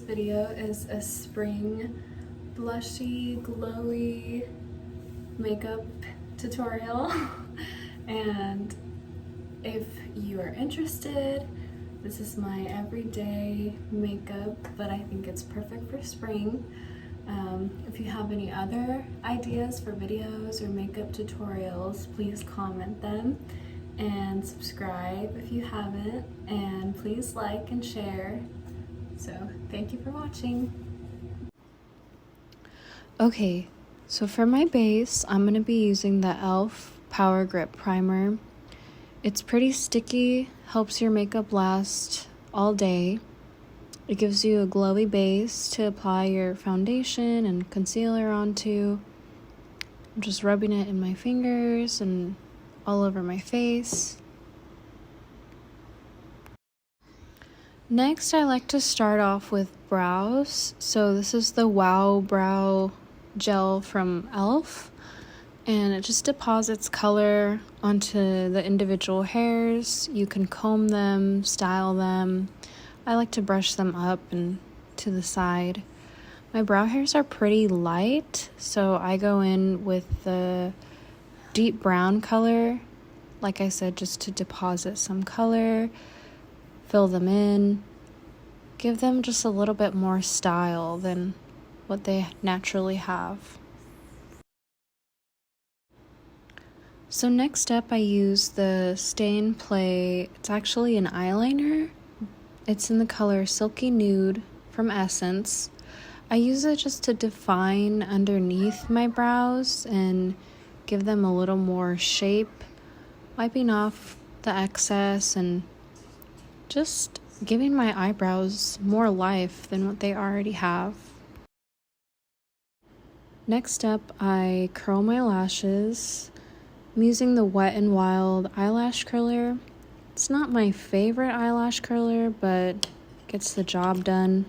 video is a spring blushy, glowy makeup tutorial. And if you are interested, this is my everyday makeup, but I think it's perfect for spring. If you have any other ideas for videos or makeup tutorials, please comment them and subscribe if you haven't, and please like and share. So thank you for watching. Okay, so for my base, I'm going to be using the e.l.f. Power Grip Primer. It's pretty sticky, helps your makeup last all day. It gives you a glowy base to apply your foundation and concealer onto. I'm just rubbing it in my fingers and all over my face. Next, I like to start off with brows. So this is the Wow Brow Gel from e.l.f. and it just deposits color onto the individual hairs. You can comb them, style them. I like to brush them up and to the side. My brow hairs are pretty light, so I go in with the deep brown color, like I said, just to deposit some color, fill them in, give them just a little bit more style than what they naturally have. So next up, I use the Stay and Play. It's actually an eyeliner. It's in the color Silky Nude from Essence. I use it just to define underneath my brows and give them a little more shape, wiping off the excess and just giving my eyebrows more life than what they already have. Next up, I curl my lashes. I'm using the Wet n Wild eyelash curler. It's not my favorite eyelash curler, but gets the job done.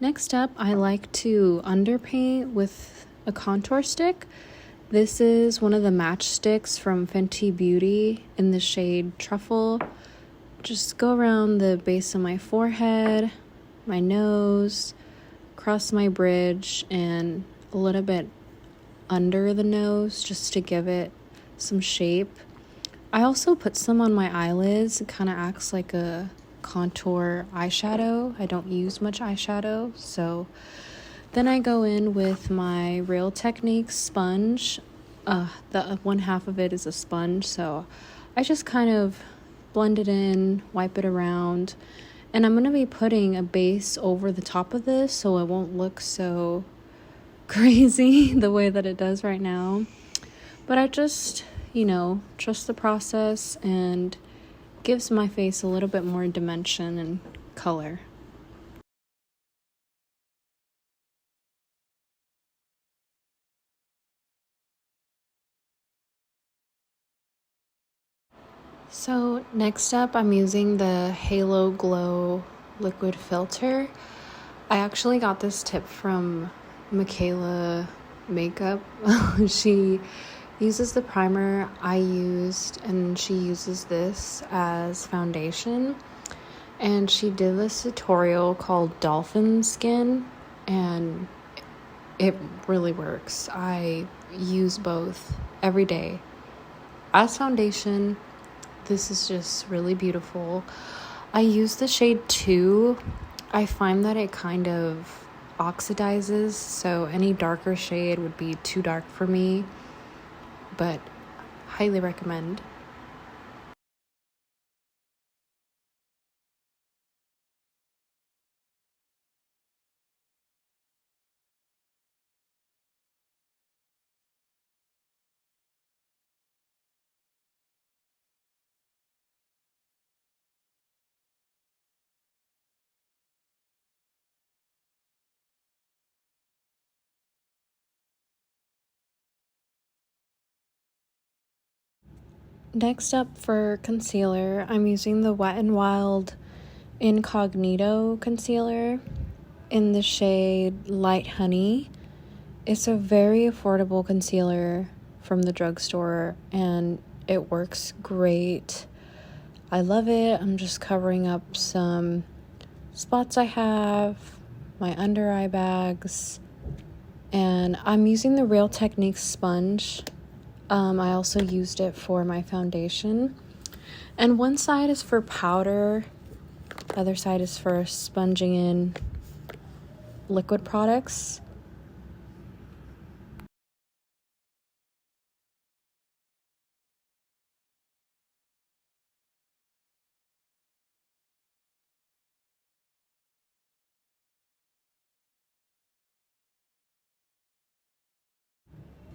Next up, I like to underpaint with a contour stick. This is one of the match sticks from Fenty Beauty in the shade Truffle. Just go around the base of my forehead, my nose, across my bridge, and a little bit under the nose just to give it some shape. I also put some on my eyelids. It kind of acts like a contour eyeshadow. I don't use much eyeshadow, so then I go in with my Real Techniques sponge. The one half of it is a sponge, so I just kind of blend it in, wipe it around, and I'm going to be putting a base over the top of this so it won't look so crazy the way that it does right now. But I just, trust the process and gives my face a little bit more dimension and color. So next up, I'm using the Halo Glow liquid filter. I actually got this tip from Michaela Makeup. She uses the primer I used, and she uses this as foundation. And she did this tutorial called Dolphin Skin, and it really works. I use both every day. As foundation, this is just really beautiful. I use the shade 2. I find that it kind of oxidizes, so any darker shade would be too dark for me, but highly recommend. Next up for concealer, I'm using the Wet n Wild Incognito concealer in the shade Light Honey. It's a very affordable concealer from the drugstore, and it works great. I love it. I'm just covering up some spots I have, my under eye bags, and I'm using the Real Techniques sponge. I also used it for my foundation. And one side is for powder, the other side is for sponging in liquid products.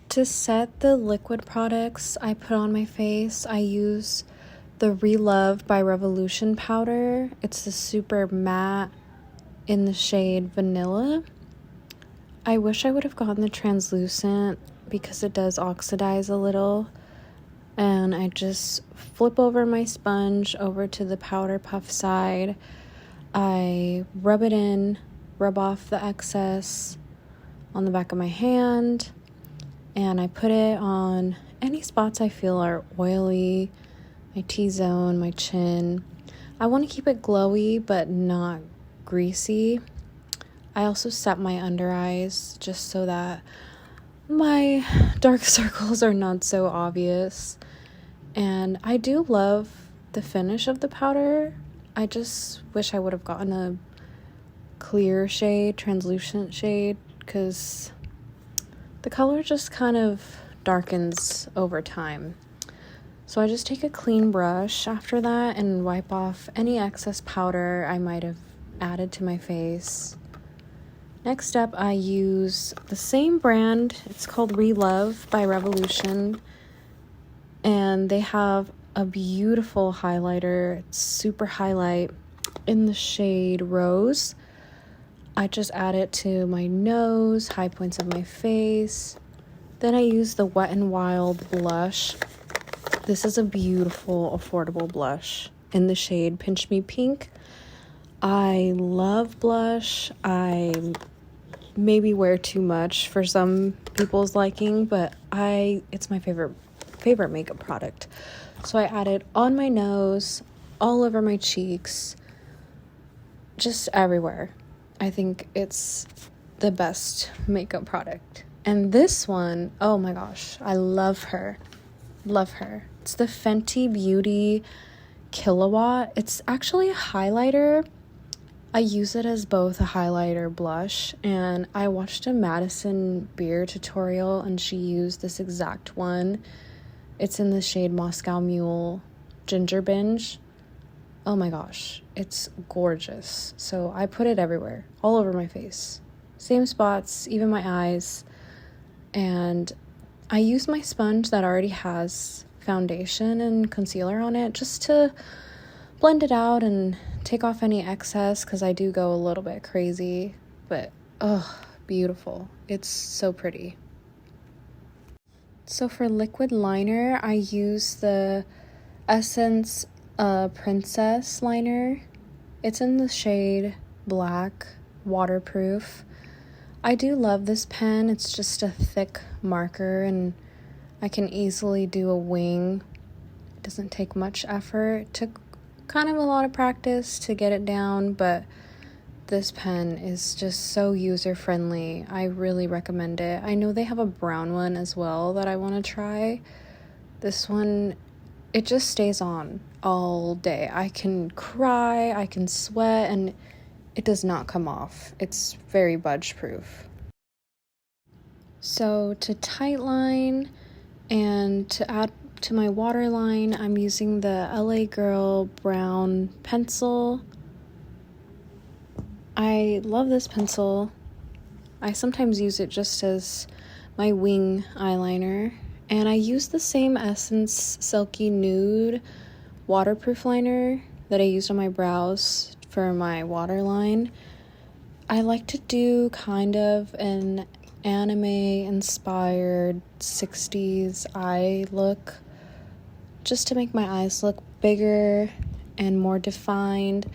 To set the liquid products I put on my face, I use the Relove by Revolution powder. It's the super matte in the shade Vanilla. I wish I would have gotten the translucent because it does oxidize a little. And I just flip over my sponge over to the powder puff side. I rub it in, rub off the excess on the back of my hand, and I put it on any spots I feel are oily, my T-zone, my chin. I want to keep it glowy but not greasy. I also set my under eyes just so that my dark circles are not so obvious. And I do love the finish of the powder. I just wish I would have gotten a clear shade, translucent shade, because the color just kind of darkens over time. So I just take a clean brush after that and wipe off any excess powder I might have added to my face. Next up, I use the same brand. It's called Relove by Revolution. And they have a beautiful highlighter. It's super highlight in the shade Rose. I just add it to my nose, high points of my face. Then I use the Wet n Wild blush. This is a beautiful, affordable blush in the shade Pinch Me Pink. I love blush. I maybe wear too much for some people's liking, but it's my favorite makeup product. So I add it on my nose, all over my cheeks, just everywhere. I think it's the best makeup product. And this one, oh my gosh, I love her. Love her. It's the Fenty Beauty Kilowatt. It's actually a highlighter. I use it as both a highlighter blush, and I watched a Madison Beer tutorial and she used this exact one. It's in the shade Moscow Mule Ginger Binge. Oh my gosh, it's gorgeous. So I put it everywhere, all over my face. Same spots, even my eyes. And I use my sponge that already has foundation and concealer on it just to blend it out and take off any excess, because I do go a little bit crazy. But, oh, beautiful. It's so pretty. So for liquid liner, I use the Essence Princess liner. It's in the shade Black, waterproof. I do love this pen. It's just a thick marker and I can easily do a wing. It doesn't take much effort. It took kind of a lot of practice to get it down, but this pen is just so user-friendly. I really recommend it. I know they have a brown one as well that I want to try. This one, it just stays on all day. I can cry, I can sweat, and it does not come off. It's very budge-proof. So to tightline and to add to my waterline, I'm using the LA Girl brown pencil. I love this pencil. I sometimes use it just as my wing eyeliner. And I use the same Essence Silky Nude waterproof liner that I used on my brows for my waterline. I like to do kind of an anime-inspired 60s eye look, just to make my eyes look bigger and more defined.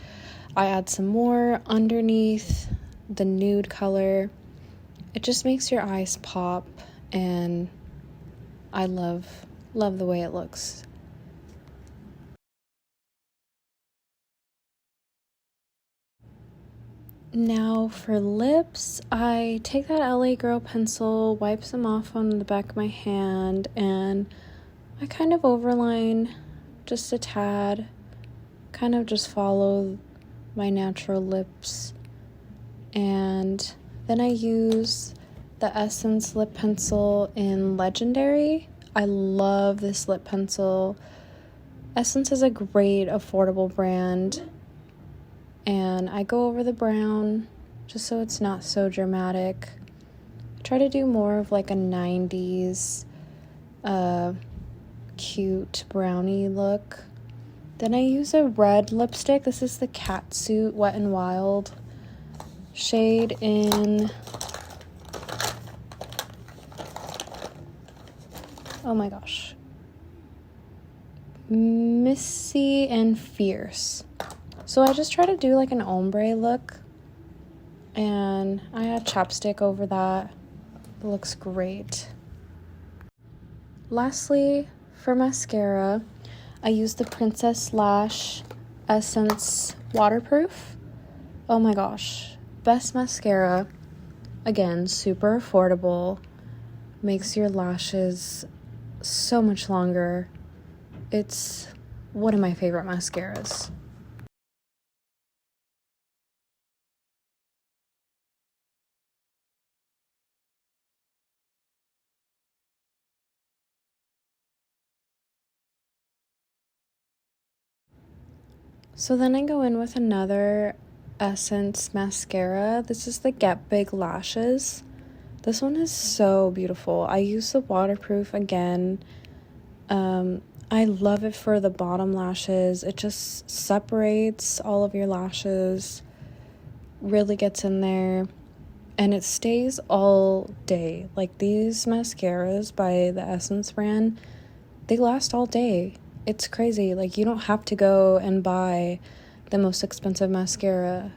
I add some more underneath the nude color. It just makes your eyes pop, and I love the way it looks. Now for lips, I take that LA Girl pencil, wipe some off on the back of my hand, and I kind of overline just a tad, kind of just follow my natural lips. And then I use the Essence lip pencil in Legendary. I love this lip pencil. Essence is a great affordable brand. And I go over the brown just so it's not so dramatic. I try to do more of like a 90s cute brownie look. Then I use a red lipstick. This is the Catsuit Wet n Wild shade in, oh my gosh, Missy and Fierce. So I just try to do like an ombre look, and I add chapstick over that. It looks great. Lastly, for mascara, I use the Princess Lash Essence Waterproof. Oh my gosh, best mascara. Again, super affordable. Makes your lashes so much longer. It's one of my favorite mascaras. So then I go in with another Essence mascara. This is the Get Big Lashes. This one is so beautiful. I use the waterproof again. I love it for the bottom lashes. It just separates all of your lashes, really gets in there, and it stays all day. Like these mascaras by the Essence brand, they last all day. It's crazy. Like, you don't have to go and buy the most expensive mascara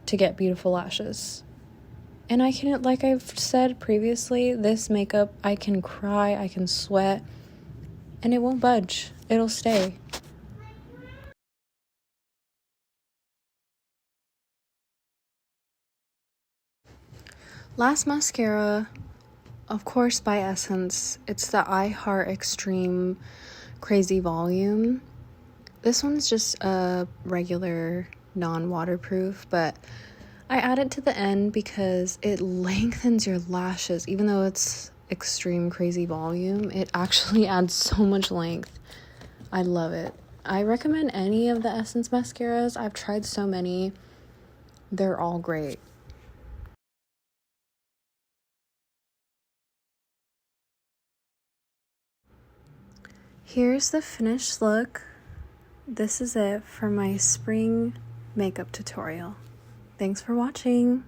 to get beautiful lashes. And I can, like I've said previously, this makeup, I can cry, I can sweat, and it won't budge. It'll stay. Last mascara, of course, by Essence. It's the I Heart Extreme Crazy Volume. This one's just a regular non-waterproof, but I add it to the end because it lengthens your lashes. Even though it's Extreme Crazy Volume, it actually adds so much length. I love it. I recommend any of the Essence mascaras. I've tried so many. They're all great. Here's the finished look. This is it for my spring makeup tutorial. Thanks for watching.